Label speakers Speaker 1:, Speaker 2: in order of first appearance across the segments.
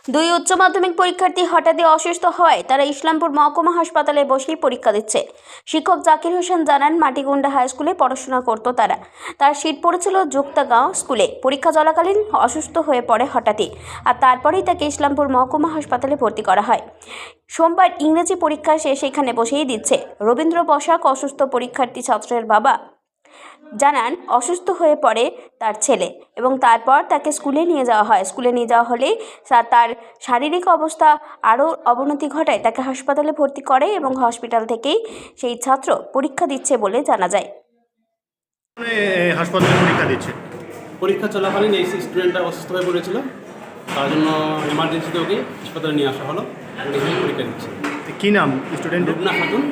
Speaker 1: দুই উচ্চ মাধ্যমিক পরীক্ষার্থী হঠাৎই অসুস্থ হয় তারা ইসলামপুর মহকুমা হাসপাতালে বসেই পরীক্ষা দিচ্ছে। শিক্ষক জাকির হোসেন জানান, মাটিগুন্ডা হাই স্কুলে পড়াশোনা করত তারা। তার সিট পড়েছিল যুক্তাগাঁও স্কুলে। পরীক্ষা চলাকালীন অসুস্থ হয়ে পড়ে হঠাৎই, আর তারপরেই তাকে ইসলামপুর মহকুমা হাসপাতালে ভর্তি করা হয়। সোমবার ইংরেজি পরীক্ষা সে সেখানে বসেই দিচ্ছে। রবীন্দ্র বসাক অসুস্থ পরীক্ষার্থী ছাত্রের বাবা জানান, অসুস্থ হয়ে পড়ে তার ছেলে এবং তারপর তাকে স্কুলে নিয়ে যাওয়া হয়। স্কুলে নিয়ে যাওয়া হলেই তার শারীরিক অবস্থা আরও অবনতি ঘটায়। তাকে হাসপাতালে ভর্তি করে এবং হসপিটাল থেকেই সেই ছাত্র পরীক্ষা দিচ্ছে বলে জানা যায়।
Speaker 2: হাসপাতালে পরীক্ষা দিচ্ছে।
Speaker 3: পরীক্ষা চলাকালীন এই স্টুডেন্টটা অসুস্থ হয়ে পড়েছিল, তার জন্য এমার্জেন্সিতে ওকে হাসপাতালে নিয়ে আসা হলো। এখানে পরীক্ষা দিচ্ছে।
Speaker 2: কী নাম স্টুডেন্ট?
Speaker 3: রুবনা খাতুন।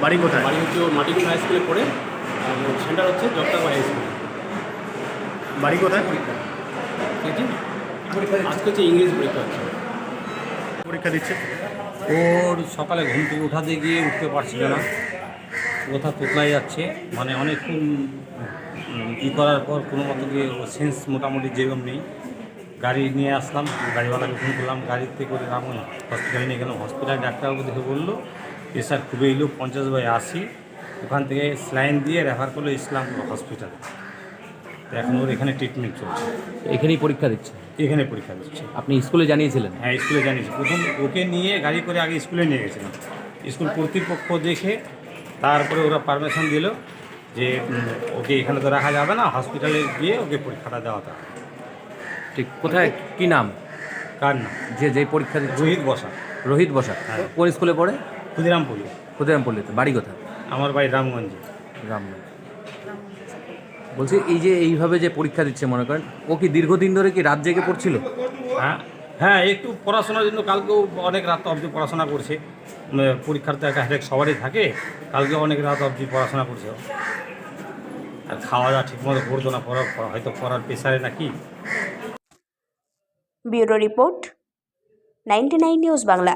Speaker 2: বাড়ি কোথায়?
Speaker 3: বাড়ি হচ্ছে মাটিগুন্ডা হাই স্কুলে পড়ে, আর সেন্টার হচ্ছে জগতাবাই হাই স্কুল।
Speaker 2: বাড়ি কোথায়?
Speaker 3: আজকে হচ্ছে ইংরেজি পরীক্ষা হচ্ছে।
Speaker 2: পরীক্ষা দিচ্ছে।
Speaker 4: ওর সকালে ঘুম থেকে উঠাতে গিয়ে উঠতে পারছিল না, কোথা তোতলাই যাচ্ছে, মানে অনেকক্ষণ করার পর কোনো মতো গিয়ে ওর সেন্স মোটামুটি যেরকম নেই। গাড়ি নিয়ে আসলাম, গাড়িওয়ালাকে ফোন করলাম, গাড়িতে করে রাখুন হসপিটালে নিয়ে গেলাম। হসপিটালে ডাক্তারবাবু দেখে বললো প্রেশার খুবই লো, 50/80। ওখান থেকে স্লাইন দিয়ে রেফার করলো ইসলামপুর হসপিটাল। এখন ওর এখানে ট্রিটমেন্ট চলছে।
Speaker 5: এখানেই পরীক্ষা দিচ্ছে?
Speaker 4: এখানে পরীক্ষা দিচ্ছে।
Speaker 5: আপনি স্কুলে জানিয়েছিলেন?
Speaker 4: হ্যাঁ, স্কুলে জানিয়েছি। প্রথম ওকে নিয়ে গাড়ি করে আগে স্কুলে নিয়ে গেছিলাম। স্কুল কর্তৃপক্ষ দেখে তারপরে ওরা পারমিশন দিল যে ওকে এখানে তো রাখা যাবে না, হসপিটালে গিয়ে ওকে পরীক্ষাটা দেওয়াতে হবে।
Speaker 5: ঠিক। কোথায়, কি নাম?
Speaker 4: কার নাম?
Speaker 5: যে পরীক্ষা দিচ্ছে?
Speaker 4: রোহিত বসা।
Speaker 5: রোহিত বসাক।
Speaker 4: হ্যাঁ।
Speaker 5: কোন স্কুলে পড়ে?
Speaker 4: ক্ষুদিরামপল্লী।
Speaker 5: ক্ষুদিরামপল্লীতে। বাড়ি কোথায়?
Speaker 4: আমার বাড়ি রামগঞ্জে।
Speaker 5: রামগঞ্জ। বলছি, এই যে এইভাবে যে পরীক্ষা দিচ্ছে, মনে করেন ও কি দীর্ঘদিন ধরে কি রাত জেগে পড়ছিল?
Speaker 4: হ্যাঁ হ্যাঁ, একটু পড়াশোনার জন্য কালকেও অনেক রাত অবধি পড়াশোনা করছে। পরীক্ষার তো একটা হেডেক সবারই থাকে, কালকে অনেক রাত অবধি পড়াশোনা করছে। আর খাওয়া দাওয়া ঠিকমতো করতো না, হয়তো পড়ার প্রেশারে নাকি।
Speaker 1: Bureau report, 99 news Bangla.